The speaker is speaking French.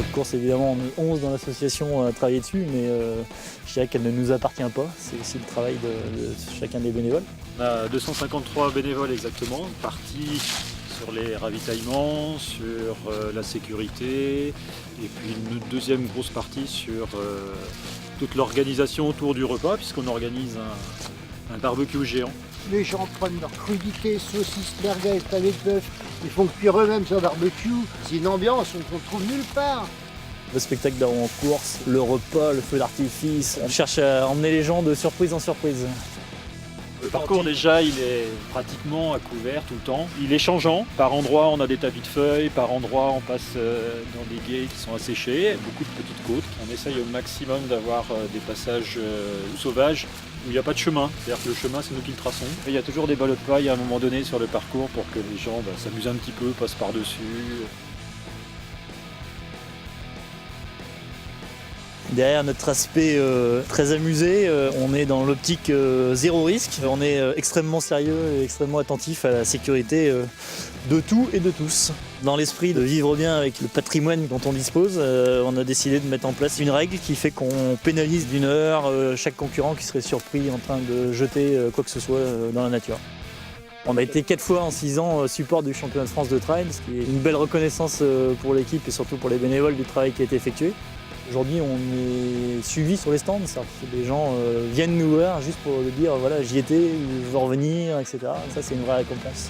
Cette course, évidemment, on est 11 dans l'association à travailler dessus, mais je dirais qu'elle ne nous appartient pas. C'est aussi le travail de chacun des bénévoles. On a 253 bénévoles exactement, partis sur les ravitaillements, sur la sécurité, et puis une deuxième grosse partie sur toute l'organisation autour du repas, puisqu'on organise un barbecue géant. Les gens prennent leur crudité, saucisses, merguez, pavés de bœuf, ils font cuire eux-mêmes sur barbecue. C'est une ambiance qu'on trouve nulle part. Le spectacle d'avant course, le repas, le feu d'artifice. On cherche à emmener les gens de surprise en surprise. Le parcours déjà, il est pratiquement à couvert tout le temps. Il est changeant. Par endroits, on a des tapis de feuilles. Par endroits, on passe dans des gués qui sont asséchés. Beaucoup de petites côtes. On essaye au maximum d'avoir des passages sauvages où il n'y a pas de chemin. C'est-à-dire que le chemin, c'est nous qui le traçons. Et il y a toujours des ballots de paille à un moment donné sur le parcours pour que les gens s'amusent un petit peu, passent par-dessus. Derrière notre aspect très amusé, on est dans l'optique zéro risque. On est extrêmement sérieux et extrêmement attentif à la sécurité de tout et de tous. Dans l'esprit de vivre bien avec le patrimoine dont on dispose, on a décidé de mettre en place une règle qui fait qu'on pénalise d'une heure chaque concurrent qui serait surpris en train de jeter quoi que ce soit dans la nature. On a été 4 fois en 6 ans support du championnat de France de trail, ce qui est une belle reconnaissance pour l'équipe et surtout pour les bénévoles du travail qui a été effectué. Aujourd'hui, on est suivi sur les stands, c'est-à-dire que les gens viennent nous voir juste pour dire voilà, j'y étais, je veux revenir, etc. Ça, c'est une vraie récompense.